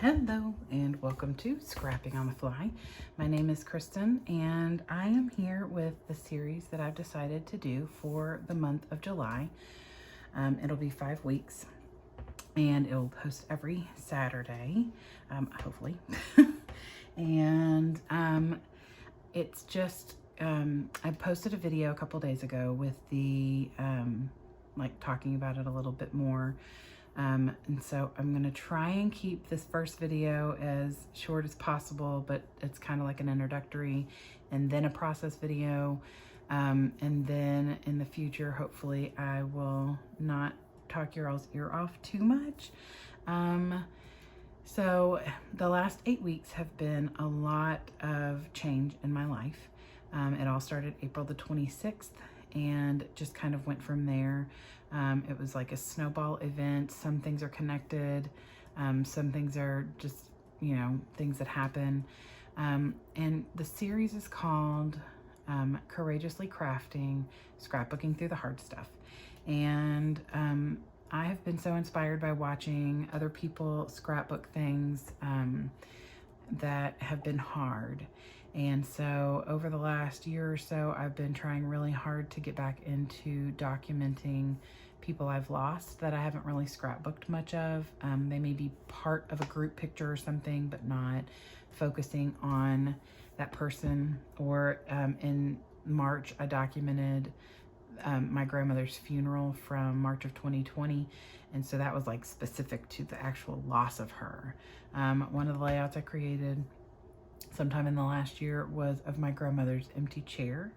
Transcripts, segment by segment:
Hello and welcome to Scrapping on the Fly. My name is Kristen and I am here with the series that I've decided to do for the month of July. It'll be 5 weeks and it'll post every Saturday, hopefully. And it's just, I posted a video a couple days ago with the, like talking about it a little bit more. And so I'm going to try and keep this first video as short as possible, but it's kind of like an introductory and then a process video. And then in the future, hopefully I will not talk your all's ear off too much. So the last 8 weeks have been a lot of change in my life. It all started April the 26th and just kind of went from there. It was like a snowball event. Some things are connected. Some things are just, things that happen. And the series is called Courageously Crafting, Scrapbooking Through the Hard Stuff. And I have been so inspired by watching other people scrapbook things that have been hard. And so over the last year or so, I've been trying really hard to get back into documenting people I've lost that I haven't really scrapbooked much of. They may be part of a group picture or something, but not focusing on that person. Or in March, I documented my grandmother's funeral from March of 2020. And so that was like specific to the actual loss of her. One of the layouts I created sometime in the last year was of my grandmother's empty chair.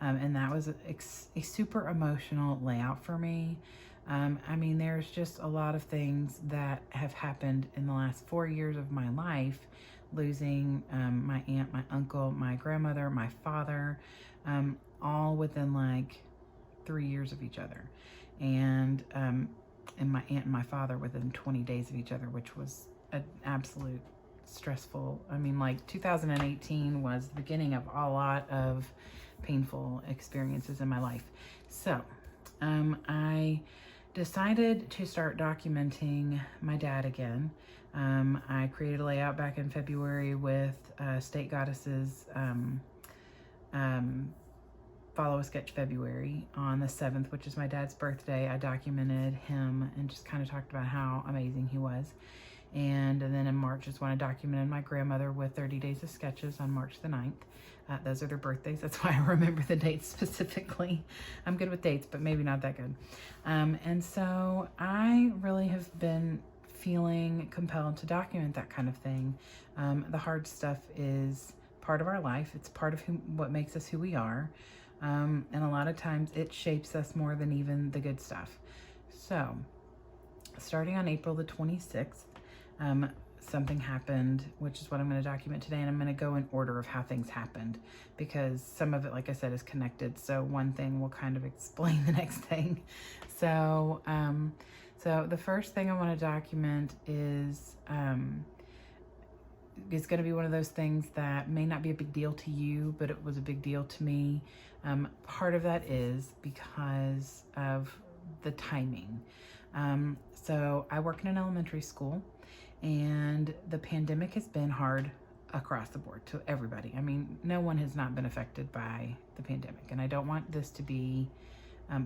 And that was a super emotional layout for me. I mean, there's just a lot of things that have happened in the last 4 years of my life, losing my aunt, my uncle, my grandmother, my father, all within like 3 years of each other. And my aunt and my father within 20 days of each other, which was an absolute stressful. I mean, like 2018 was the beginning of a lot of painful experiences in my life. So I decided to start documenting my dad again. I created a layout back in February with State Goddesses Follow a Sketch February on the 7th, which is my dad's birthday. I documented him and just kind of talked about how amazing he was. And then in March is when I documented my grandmother with 30 Days of Sketches on March the 9th. Those are their birthdays. That's why I remember the dates specifically. I'm good with dates, but maybe not that good. And so I really have been feeling compelled to document that kind of thing. The hard stuff is part of our life. It's part of what makes us who we are. And a lot of times it shapes us more than even the good stuff. So starting on April the 26th, something happened, which is what I'm going to document today. And I'm going to go in order of how things happened because some of it, like I said, is connected. So one thing will kind of explain the next thing. So, so the first thing I want to document is going to be one of those things that may not be a big deal to you, but it was a big deal to me. Part of that is because of the timing. So I work in an elementary school. And the pandemic has been hard across the board to everybody. I mean, no one has not been affected by the pandemic. And I don't want this to be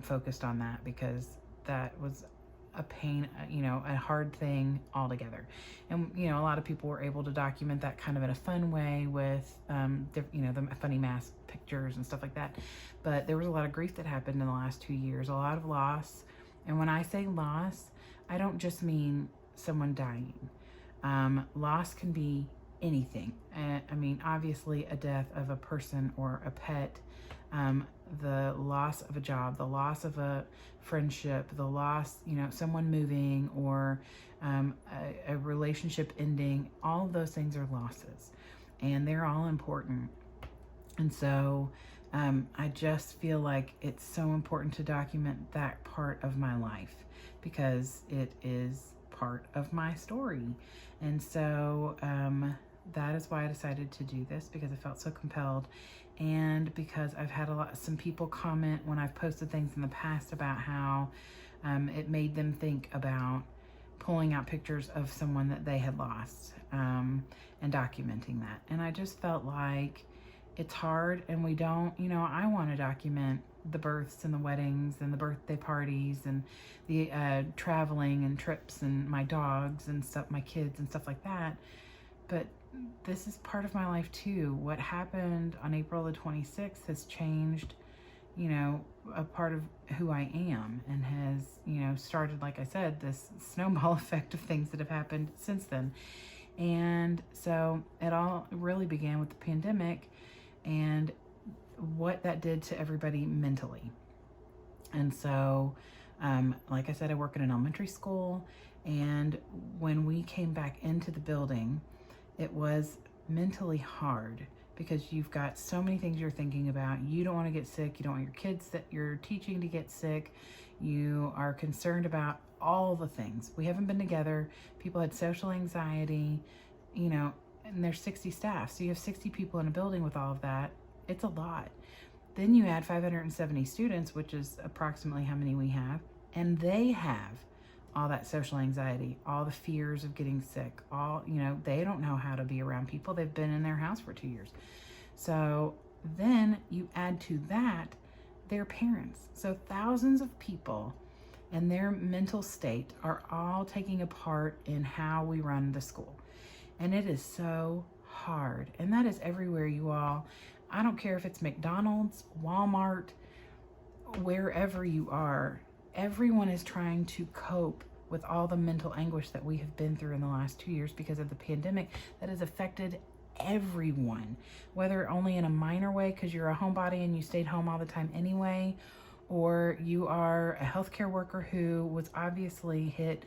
focused on that because that was a pain, a hard thing altogether. And, a lot of people were able to document that kind of in a fun way with, the funny mask pictures and stuff like that. But there was a lot of grief that happened in the last 2 years, a lot of loss. And when I say loss, I don't just mean someone dying. Loss can be anything. I mean, obviously a death of a person or a pet, the loss of a job, the loss of a friendship, the loss, someone moving or a relationship ending, all of those things are losses and they're all important. And so I just feel like it's so important to document that part of my life because it is part of my story. And so that is why I decided to do this, because I felt so compelled and because I've had some people comment when I've posted things in the past about how it made them think about pulling out pictures of someone that they had lost, and documenting that. And I just felt like it's hard, and we don't, I want to document the births and the weddings and the birthday parties and the traveling and trips and my dogs and stuff, my kids and stuff like that. But this is part of my life too. What happened on April the 26th has changed, a part of who I am, and has, started, like I said, this snowball effect of things that have happened since then. And so it all really began with the pandemic and what that did to everybody mentally. And so, like I said, I work in an elementary school, and when we came back into the building, it was mentally hard because you've got so many things you're thinking about. You don't want to get sick. You don't want your kids that you're teaching to get sick. You are concerned about all the things. We haven't been together. People had social anxiety, and there's 60 staff. So you have 60 people in a building with all of that. It's a lot. Then you add 570 students, which is approximately how many we have, and they have all that social anxiety, all the fears of getting sick, they don't know how to be around people. They've been in their house for 2 years. So then you add to that their parents. So thousands of people and their mental state are all taking a part in how we run the school. And it is so hard. And that is everywhere, you all. I don't care if it's McDonald's, Walmart, wherever you are. Everyone is trying to cope with all the mental anguish that we have been through in the last 2 years because of the pandemic that has affected everyone, whether only in a minor way because you're a homebody and you stayed home all the time anyway, or you are a healthcare worker who was obviously hit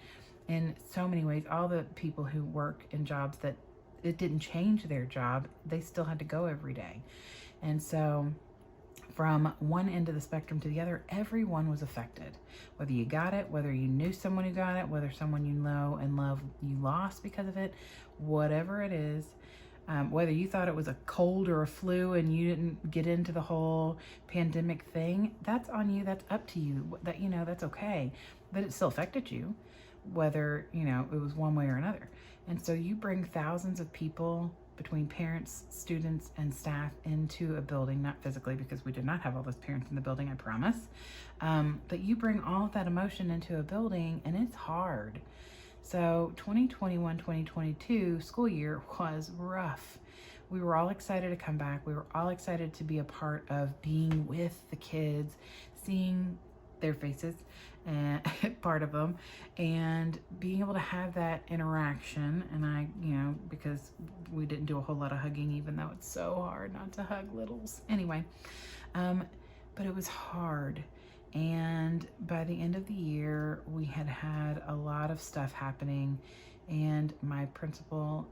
in so many ways. All the people who work in jobs that it didn't change their job, they still had to go every day. And so from one end of the spectrum to the other, everyone was affected. Whether you got it, whether you knew someone who got it, whether someone you know and love you lost because of it, whatever it is, whether you thought it was a cold or a flu and you didn't get into the whole pandemic thing, that's on you. That's up to you. That's okay. But it still affected you, whether, it was one way or another. And so you bring thousands of people between parents, students, and staff into a building, not physically because we did not have all those parents in the building, I promise. But you bring all of that emotion into a building, and it's hard. So 2021-2022 school year was rough. We were all excited to come back. We were all excited to be a part of being with the kids, seeing their faces, and part of them, and being able to have that interaction. And I, because we didn't do a whole lot of hugging, even though it's so hard not to hug littles. Anyway, but it was hard. And by the end of the year, we had a lot of stuff happening, and my principal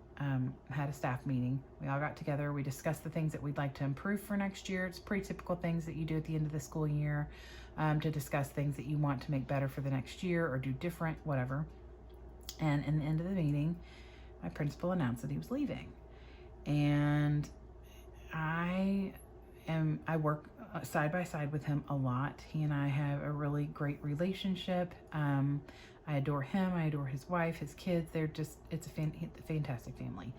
had a staff meeting. We all got together. We discussed the things that we'd like to improve for next year. It's pretty typical things that you do at the end of the school year, to discuss things that you want to make better for the next year or do different, whatever. And in the end of the meeting, my principal announced that he was leaving. And I work side by side with him a lot. He and I have a really great relationship. I adore him. I adore his wife, his kids. It's a fantastic family.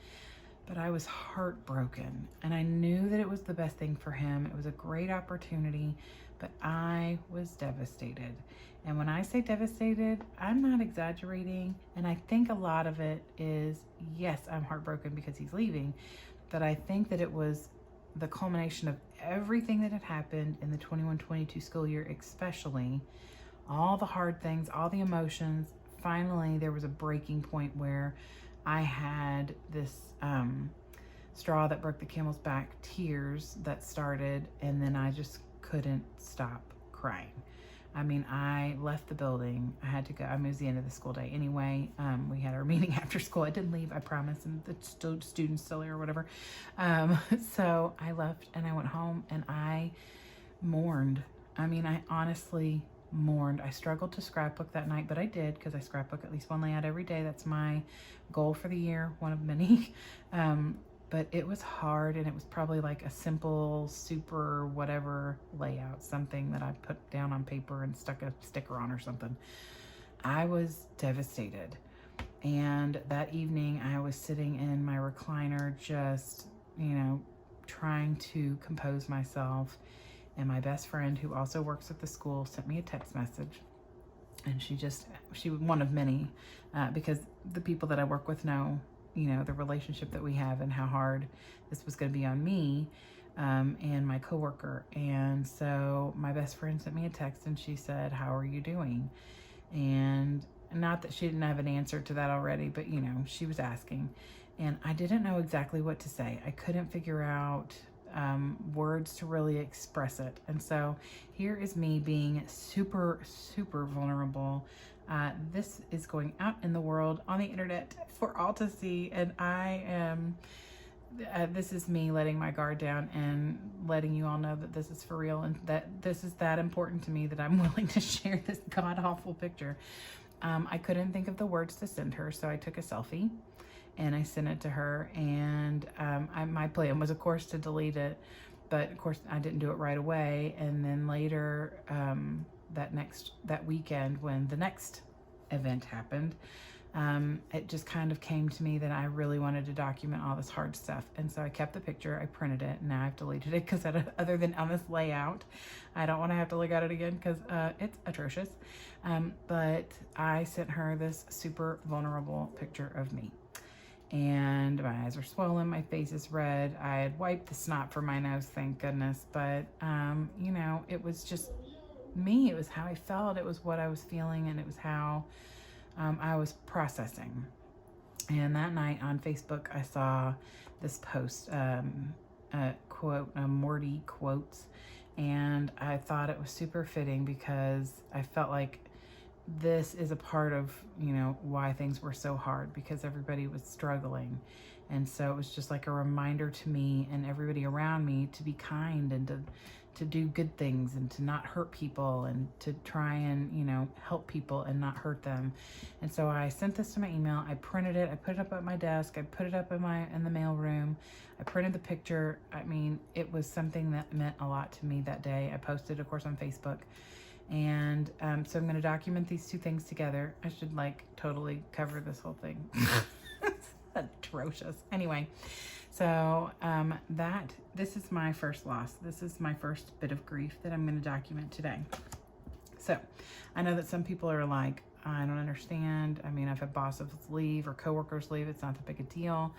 But I was heartbroken, and I knew that it was the best thing for him. It was a great opportunity, but I was devastated. And when I say devastated, I'm not exaggerating. And I think a lot of it is, yes, I'm heartbroken because he's leaving, but I think that it was the culmination of everything that had happened in the 21-22 school year, especially all the hard things, all the emotions. Finally, there was a breaking point where I had this straw that broke the camel's back, tears that started, and then I just couldn't stop crying. I mean, I left the building. I had to go. I mean, it was the end of the school day anyway. We had our meeting after school. I didn't leave, I promise, and the students still here or whatever. So I left and I went home and I mourned. I mean, I honestly mourned. I struggled to scrapbook that night, but I did, because I scrapbook at least one layout every day. That's my goal for the year, one of many. But it was hard, and it was probably like a simple, super whatever layout, something that I put down on paper and stuck a sticker on or something. I was devastated. And that evening I was sitting in my recliner, just, trying to compose myself. And my best friend, who also works at the school, sent me a text message. And she was one of many, because the people that I work with know, the relationship that we have and how hard this was going to be on me, and my coworker. And so my best friend sent me a text and she said, "How are you doing?" And not that she didn't have an answer to that already, but she was asking. And I didn't know exactly what to say. I couldn't figure out words to really express it. And so here is me being super, super vulnerable. This is going out in the world on the internet for all to see. And I am, this is me letting my guard down and letting you all know that this is for real and that this is that important to me that I'm willing to share this god-awful picture. I couldn't think of the words to send her, so I took a selfie and I sent it to her. And my plan was, of course, to delete it, but of course I didn't do it right away. And then later, that weekend when the next event happened, it just kind of came to me that I really wanted to document all this hard stuff. And so I kept the picture, I printed it, and now I've deleted it because other than on this layout, I don't want to have to look at it again because it's atrocious. But I sent her this super vulnerable picture of me. And my eyes are swollen, my face is red. I had wiped the snot from my nose, thank goodness. But, it was just me. It was how I felt. It was what I was feeling. And it was how I was processing. And that night on Facebook, I saw this post, quote, Morty quotes. And I thought it was super fitting because I felt like this is a part of, why things were so hard, because everybody was struggling. And so it was just like a reminder to me and everybody around me to be kind and to do good things and to not hurt people and to try and, help people and not hurt them. And so I sent this to my email. I printed it. I put it up at my desk. I put it up in the mail room. I printed the picture. I mean, it was something that meant a lot to me that day. I posted, of course, on Facebook. And so I'm going to document these two things together. I should totally cover this whole thing. It's atrocious. Anyway, so this is my first loss. This is my first bit of grief that I'm going to document today. So I know that some people are like, I don't understand. I mean, I've had bosses leave or coworkers leave. It's not that big a deal.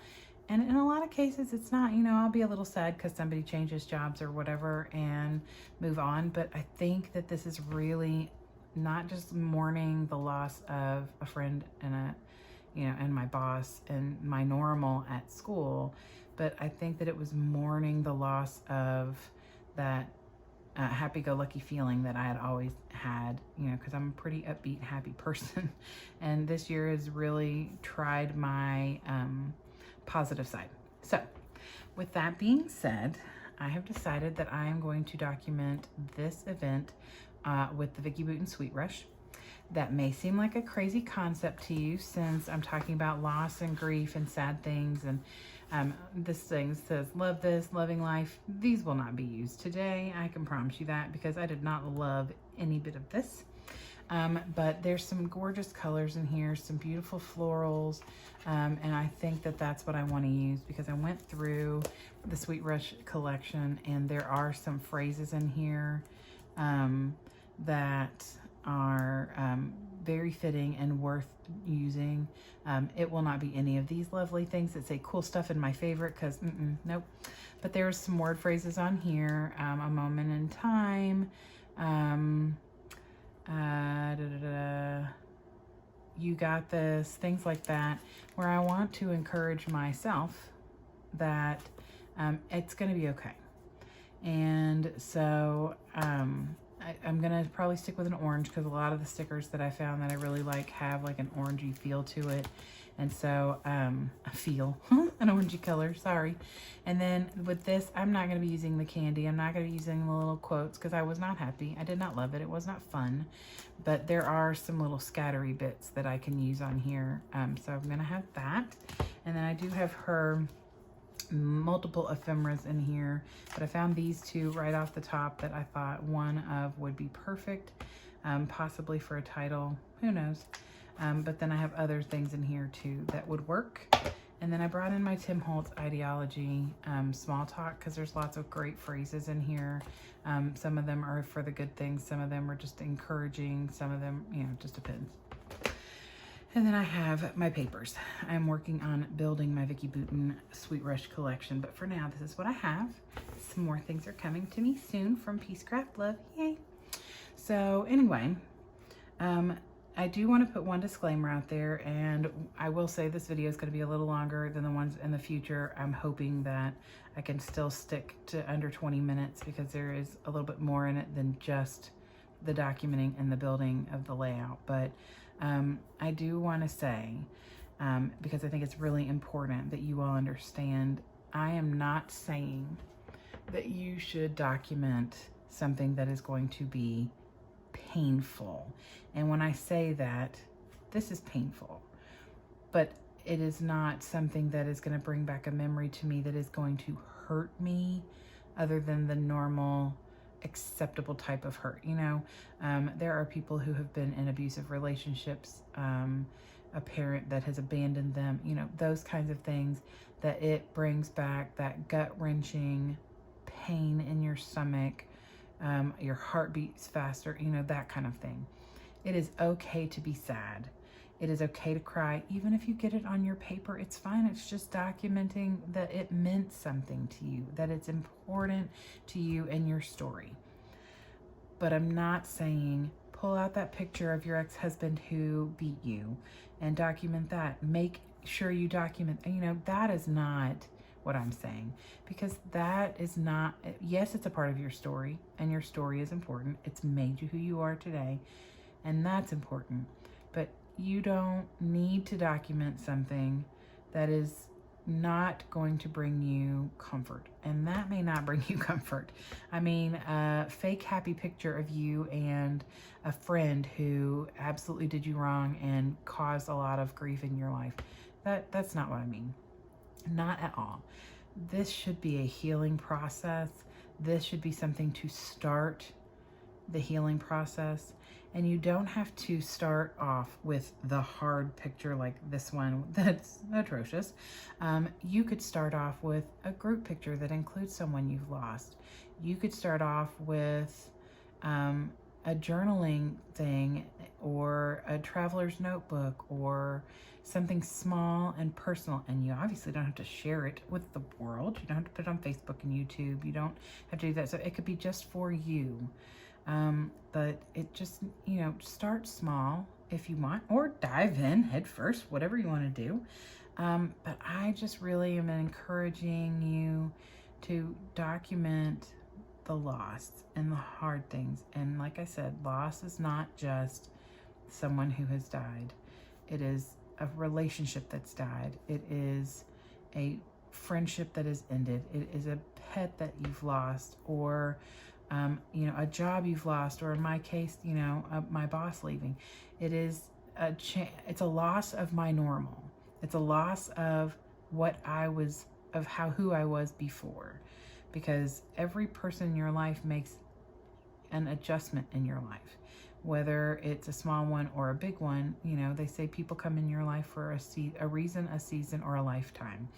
And in a lot of cases, it's not, I'll be a little sad because somebody changes jobs or whatever and move on. But I think that this is really not just mourning the loss of a friend and and my boss and my normal at school, but I think that it was mourning the loss of that happy-go-lucky feeling that I had always had, because I'm a pretty upbeat, happy person. And this year has really tried my positive side. So with that being said, I have decided that I am going to document this event with the Vicki Boutin Sweet Rush. That may seem like a crazy concept to you since I'm talking about loss and grief and sad things, and this thing says love this, loving life. These will not be used today. I can promise you that, because I did not love any bit of this. But there's some gorgeous colors in here, some beautiful florals, and I think that that's what I want to use, because I went through the Sweet Rush collection and there are some phrases in here that are very fitting and worth using. It will not be any of these lovely things that say cool stuff in my favorite, because nope. But there's some word phrases on here, a moment in time, you got this, things like that, where I want to encourage myself that it's going to be okay. And so I'm going to probably stick with an orange, because a lot of the stickers that I found that I really like have like an orangey feel to it. And so an orangey color, sorry. And then with this, I'm not going to be using the candy. I'm not going to be using the little quotes, because I was not happy. I did not love it. It was not fun. But there are some little scattery bits that I can use on here. So I'm going to have that. And then I do have her multiple ephemeras in here, but I found these two right off the top that I thought one of would be perfect. possibly for a title, who knows. But then I have other things in here too that would work. And then I brought in my Tim Holtz ideology small talk, because there's lots of great phrases in here. Some of them are for the good things. Some of them are just encouraging. Some of them, you know, just depends. And then I have my papers. I'm working on building my Vicki Boutin Sweet Rush collection. But for now, this is what I have. Some more things are coming to me soon from Peace Craft Love. Yay. So anyway, I do want to put one disclaimer out there, and I will say this video is going to be a little longer than the ones in the future. I'm hoping that I can still stick to under 20 minutes, because there is a little bit more in it than just the documenting and the building of the layout. But I do want to say, because I think it's really important that you all understand, I am not saying that you should document something that is going to be painful. And when I say that, this is painful, but it is not something that is going to bring back a memory to me that is going to hurt me other than the normal acceptable type of hurt. You know, there are people who have been in abusive relationships, a parent that has abandoned them, you know, those kinds of things, that it brings back that gut-wrenching pain in your stomach, your heart beats faster, you know, that kind of thing. It is okay to be sad. It is okay to cry. Even if you get it on your paper, it's fine. It's just documenting that it meant something to you, that it's important to you and your story. But I'm not saying pull out that picture of your ex-husband who beat you and document that. Make sure you document, you know, that is not what I'm saying, because that is not, yes, it's a part of your story, and your story is important. It's made you who you are today, and that's important. But you don't need to document something that is not going to bring you comfort, and that may not bring you comfort. I mean, a fake happy picture of you and a friend who absolutely did you wrong and caused a lot of grief in your life, that's not what I mean. Not at all. This should be a healing process. This should be something to start the healing process. And you don't have to start off with the hard picture like this one that's atrocious. You could start off with a group picture that includes someone you've lost. You could start off with a journaling thing, or a traveler's notebook, or something small and personal. And you obviously don't have to share it with the world. You don't have to put it on Facebook and YouTube. You don't have to do that. So it could be just for you. But it just, you know, start small if you want, or dive in head first, whatever you want to do. But I just really am encouraging you to document the loss and the hard things. And like I said, loss is not just someone who has died. It is a relationship that's died. It is a friendship that has ended. It is a pet that you've lost, or you know, a job you've lost, or in my case, you know, my boss leaving. It is it's a loss of my normal. It's a loss of what I was, of who I was before, because every person in your life makes an adjustment in your life, whether it's a small one or a big one. You know, they say people come in your life for a reason, a season, or a lifetime.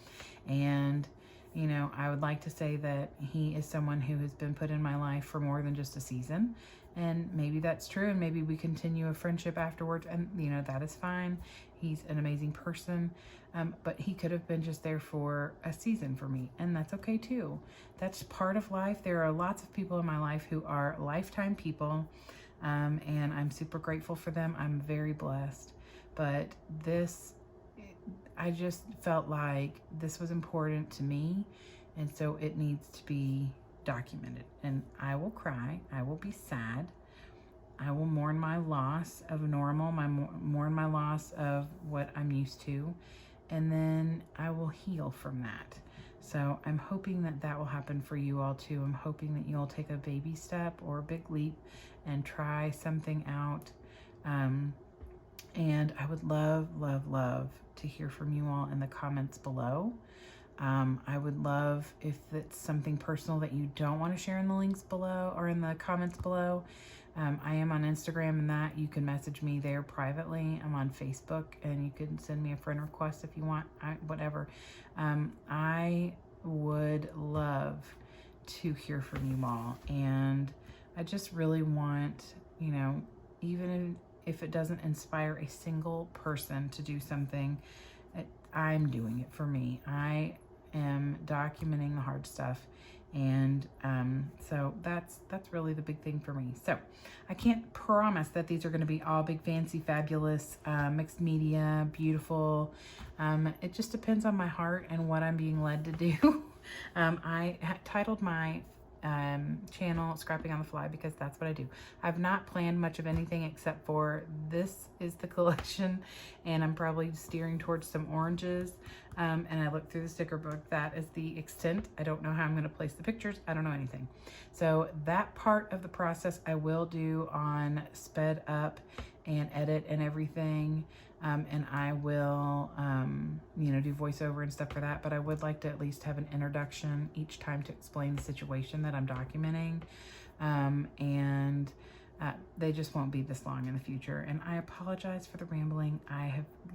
And you know, I would like to say that he is someone who has been put in my life for more than just a season. And maybe that's true, and maybe we continue a friendship afterwards, and you know, that is fine. He's an amazing person, but he could have been just there for a season for me, and that's okay too. That's part of life. There are lots of people in my life who are lifetime people, and I'm super grateful for them. I'm very blessed. But this, I just felt like this was important to me, and so it needs to be documented. And I will cry, I will be sad, I will mourn my loss of normal, mourn my loss of what I'm used to, and then I will heal from that. So I'm hoping that that will happen for you all too. I'm hoping that you'll take a baby step or a big leap and try something out. And I would love, love, love to hear from you all in the comments below. I would love if it's something personal that you don't want to share in the links below or in the comments below. I am on Instagram and that. You can message me there privately. I'm on Facebook and you can send me a friend request if you want, whatever. I would love to hear from you all. And I just really want, even if it doesn't inspire a single person to do something, I'm doing it for me. I am documenting the hard stuff. And so that's really the big thing for me. So I can't promise that these are going to be all big, fancy, fabulous, mixed media, beautiful. It just depends on my heart and what I'm being led to do. I titled my channel Scrapping on the Fly because that's what I do. I've not planned much of anything except for this is the collection, and I'm probably steering towards some oranges. And I looked through the sticker book. That is the extent. I don't know how I'm going to place the pictures. I don't know anything. So that part of the process I will do on sped up and edit and everything. And I will, do voiceover and stuff for that. But I would like to at least have an introduction each time to explain the situation that I'm documenting. They just won't be this long in the future. And I apologize for the rambling. I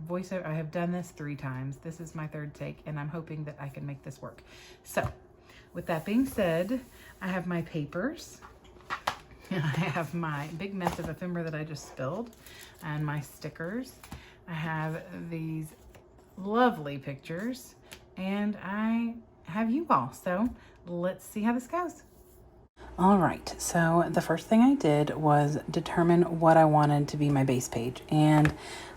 have done this 3 times. This is my 3rd take, and I'm hoping that I can make this work. So with that being said, I have my papers. I have my big mess of ephemera that I just spilled and my stickers. I have these lovely pictures, and I have you all. So let's see how this goes. All right, so the first thing I did was determine what I wanted to be my base page. And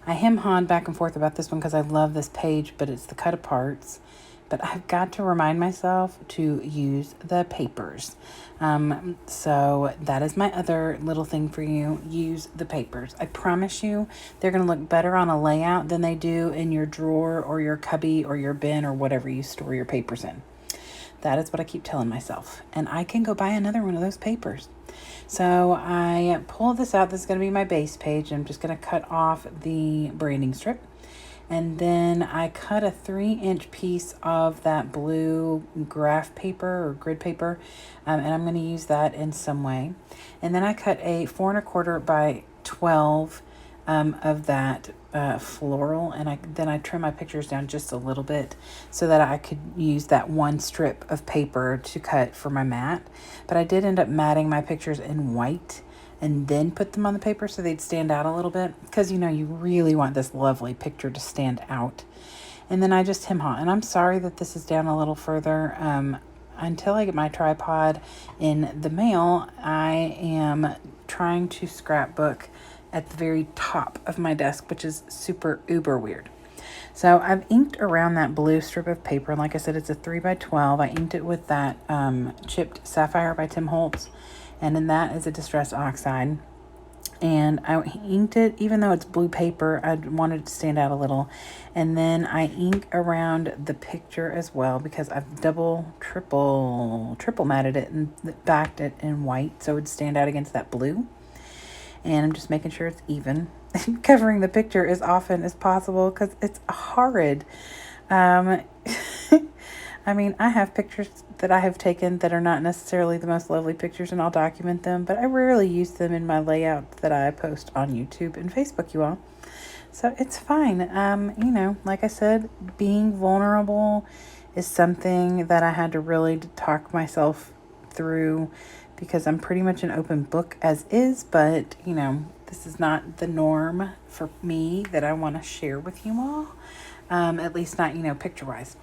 I hem-hawed back and forth about this one because I love this page, but it's the cut aparts. But I've got to remind myself to use the papers. So that is my other little thing for you. Use the papers. I promise you they're going to look better on a layout than they do in your drawer or your cubby or your bin or whatever you store your papers in. That is what I keep telling myself. And I can go buy another one of those papers. So I pull this out. This is going to be my base page. I'm just going to cut off the branding strip. And then I cut a 3-inch piece of that blue graph paper or grid paper. And I'm going to use that in some way. And then I cut a 4 1/4 by 12 of that floral, and then I trim my pictures down just a little bit so that I could use that one strip of paper to cut for my mat. But I did end up matting my pictures in white and then put them on the paper so they'd stand out a little bit, because you really want this lovely picture to stand out. And then I just hem-haw, and I'm sorry that this is down a little further. Until I get my tripod in the mail, I am trying to scrapbook at the very top of my desk, which is super uber weird. So I've inked around that blue strip of paper. And like I said, it's a 3 by 12. I inked it with that chipped sapphire by Tim Holtz. And then that is a distress oxide. And I inked it, even though it's blue paper, I wanted it to stand out a little. And then I ink around the picture as well, because I've triple matted it and backed it in white so it would stand out against that blue. And I'm just making sure it's even, covering the picture as often as possible because it's horrid. I mean, I have pictures that I have taken that are not necessarily the most lovely pictures, and I'll document them, but I rarely use them in my layout that I post on YouTube and Facebook, you all. So it's fine. Like I said, being vulnerable is something that I had to really talk myself through, because I'm pretty much an open book as is, but, this is not the norm for me that I want to share with you all, at least not, picture-wise.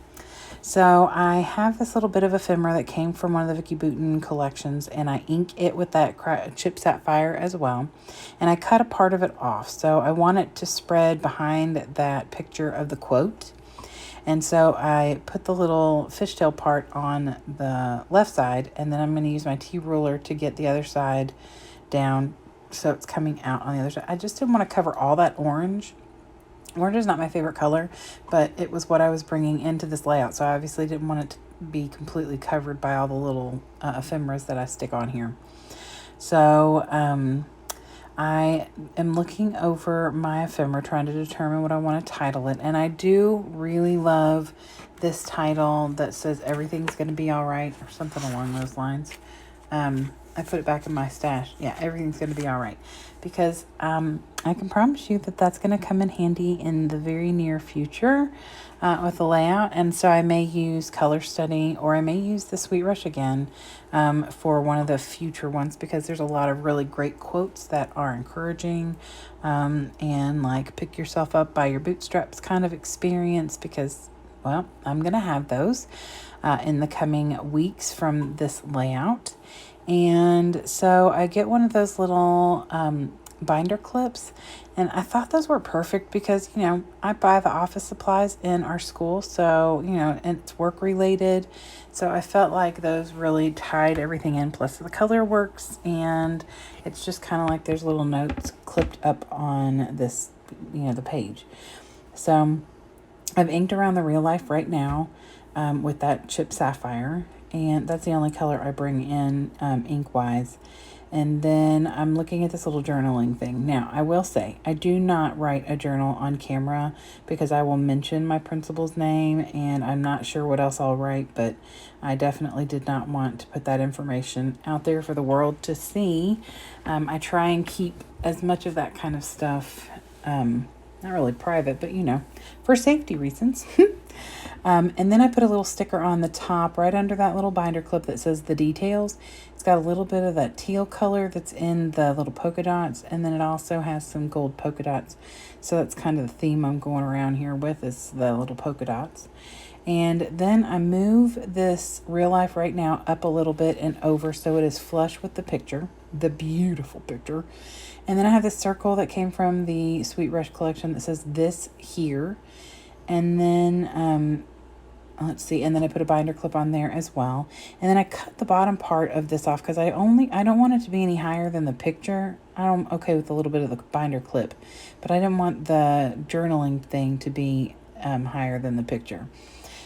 So I have this little bit of ephemera that came from one of the Vicky Boutin collections, and I ink it with that chip sapphire as well, and I cut a part of it off. So I want it to spread behind that picture of the quote. And so I put the little fishtail part on the left side, and then I'm going to use my T-ruler to get the other side down so it's coming out on the other side. I just didn't want to cover all that orange. Orange is not my favorite color, but it was what I was bringing into this layout, so I obviously didn't want it to be completely covered by all the little ephemeras that I stick on here. So I am looking over my ephemera, trying to determine what I want to title it. And I do really love this title that says everything's going to be all right, or something along those lines. I put it back in my stash. Yeah, everything's going to be all right. Because I can promise you that that's going to come in handy in the very near future with the layout. And so I may use Color Study, or I may use the Sweet Rush again for one of the future ones, because there's a lot of really great quotes that are encouraging and like pick yourself up by your bootstraps kind of experience, because, well, I'm going to have those in the coming weeks from this layout. And so I get one of those little binder clips, and I thought those were perfect because, you know, I buy the office supplies in our school, so, you know, and it's work related. So I felt like those really tied everything in, plus the color works, and it's just kind of like there's little notes clipped up on this, you know, the page. So I've inked around the real life right now with that chip sapphire, and that's the only color I bring in ink wise. And then I'm looking at this little journaling thing. Now, I will say, I do not write a journal on camera because I will mention my principal's name, and I'm not sure what else I'll write, but I definitely did not want to put that information out there for the world to see. I try and keep as much of that kind of stuff, not really private, but, you know, for safety reasons. And then I put a little sticker on the top right under that little binder clip that says the details. It's got a little bit of that teal color that's in the little polka dots, and then it also has some gold polka dots. So that's kind of the theme I'm going around here with, is the little polka dots. And then I move this real life right now up a little bit and over so it is flush with the picture, the beautiful picture. And then I have this circle that came from the Sweet Rush collection that says this here. And then, let's see, and then I put a binder clip on there as well. And then I cut the bottom part of this off because I don't want it to be any higher than the picture. I'm okay with a little bit of the binder clip, but I didn't want the journaling thing to be higher than the picture.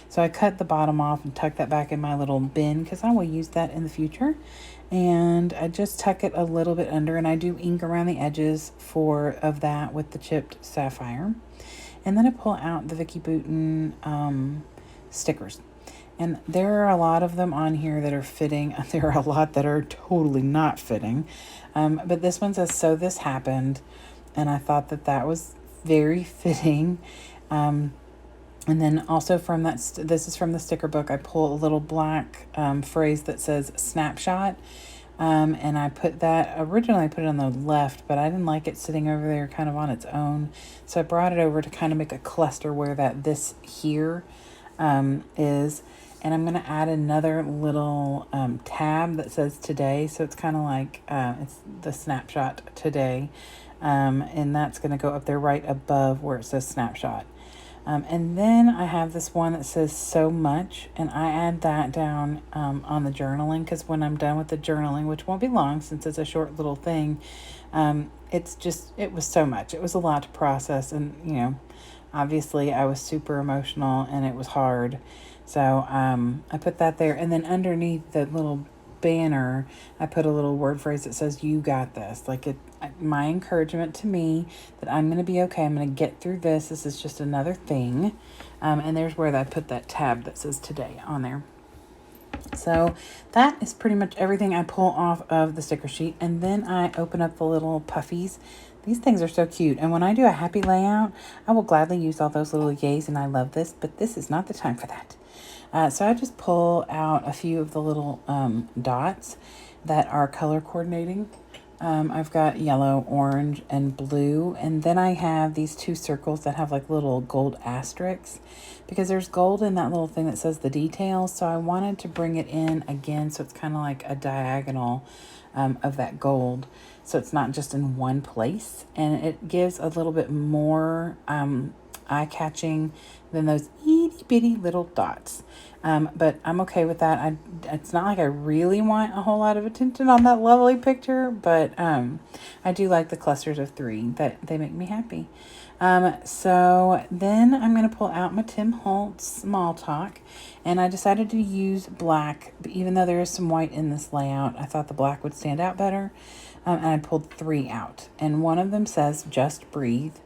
So I cut the bottom off and tuck that back in my little bin because I will use that in the future. And I just tuck it a little bit under, and I do ink around the edges of that with the chipped sapphire. And then I pull out the Vicki Boutin stickers. And there are a lot of them on here that are fitting. There are a lot that are totally not fitting. But this one says, "So this happened." And I thought that was very fitting. And then also from that, this is from the sticker book, I pull a little black phrase that says snapshot. And I originally put it on the left, but I didn't like it sitting over there kind of on its own. So I brought it over to kind of make a cluster where this here is. And I'm going to add another little tab that says today. So it's kind of like it's the snapshot today. And that's going to go up there right above where it says snapshot. And then I have this one that says so much, and I add that down on the journaling, because when I'm done with the journaling, which won't be long since it's a short little thing, it was so much. It was a lot to process, and, you know, obviously I was super emotional and it was hard. So I put that there, and then underneath the little banner, I put a little word phrase that says, "You got this." Like my encouragement to me that I'm going to be okay. I'm going to get through this. This is just another thing. And there's where I put that tab that says today on there. So that is pretty much everything I pull off of the sticker sheet. And then I open up the little puffies. These things are so cute. And when I do a happy layout, I will gladly use all those little yays, and I love this, but this is not the time for that. So I just pull out a few of the little dots that are color coordinating. I've got yellow, orange, and blue. And then I have these two circles that have like little gold asterisks, because there's gold in that little thing that says the details. So I wanted to bring it in again, so it's kind of like a diagonal of that gold. So it's not just in one place. And it gives a little bit more eye-catching than those itty-bitty little dots. But I'm okay with that. It's not like I really want a whole lot of attention on that lovely picture, but I do like the clusters of 3. That they make me happy. So then I'm going to pull out my Tim Holtz Small Talk, and I decided to use black, but even though there is some white in this layout, I thought the black would stand out better. And I pulled 3 out, and one of them says, "Just breathe."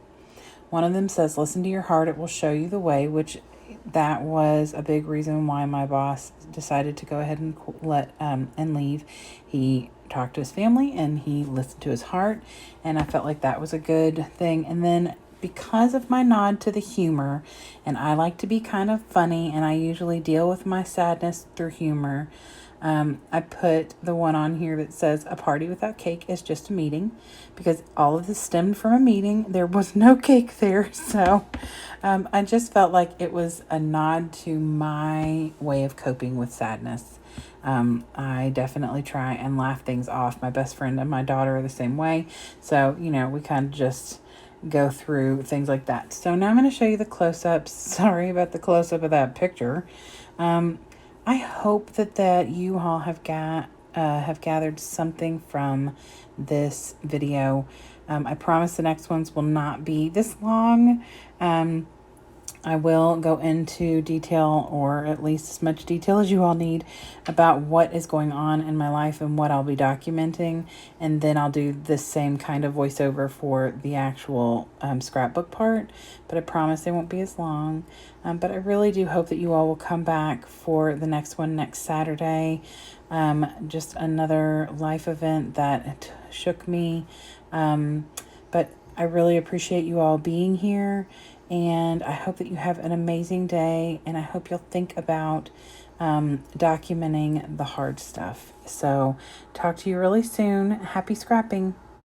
One of them says, "Listen to your heart, it will show you the way," which that was a big reason why my boss decided to go ahead and leave. He talked to his family and he listened to his heart, and I felt like that was a good thing. And then because of my nod to the humor, and I like to be kind of funny, and I usually deal with my sadness through humor, I put the one on here that says a party without cake is just a meeting, because all of this stemmed from a meeting. There was no cake there. So I just felt like it was a nod to my way of coping with sadness. I definitely try and laugh things off. My best friend and my daughter are the same way. So, we kind of just go through things like that. So now I'm going to show you the close-ups. Sorry about the close-up of that picture. I hope that you all have gathered something from this video. I promise the next ones will not be this long. I will go into detail, or at least as much detail as you all need, about what is going on in my life and what I'll be documenting. And then I'll do the same kind of voiceover for the actual scrapbook part. But I promise they won't be as long. But I really do hope that you all will come back for the next one next Saturday. Just another life event that shook me. But I really appreciate you all being here. And I hope that you have an amazing day, and I hope you'll think about documenting the hard stuff. So talk to you really soon. Happy scrapping.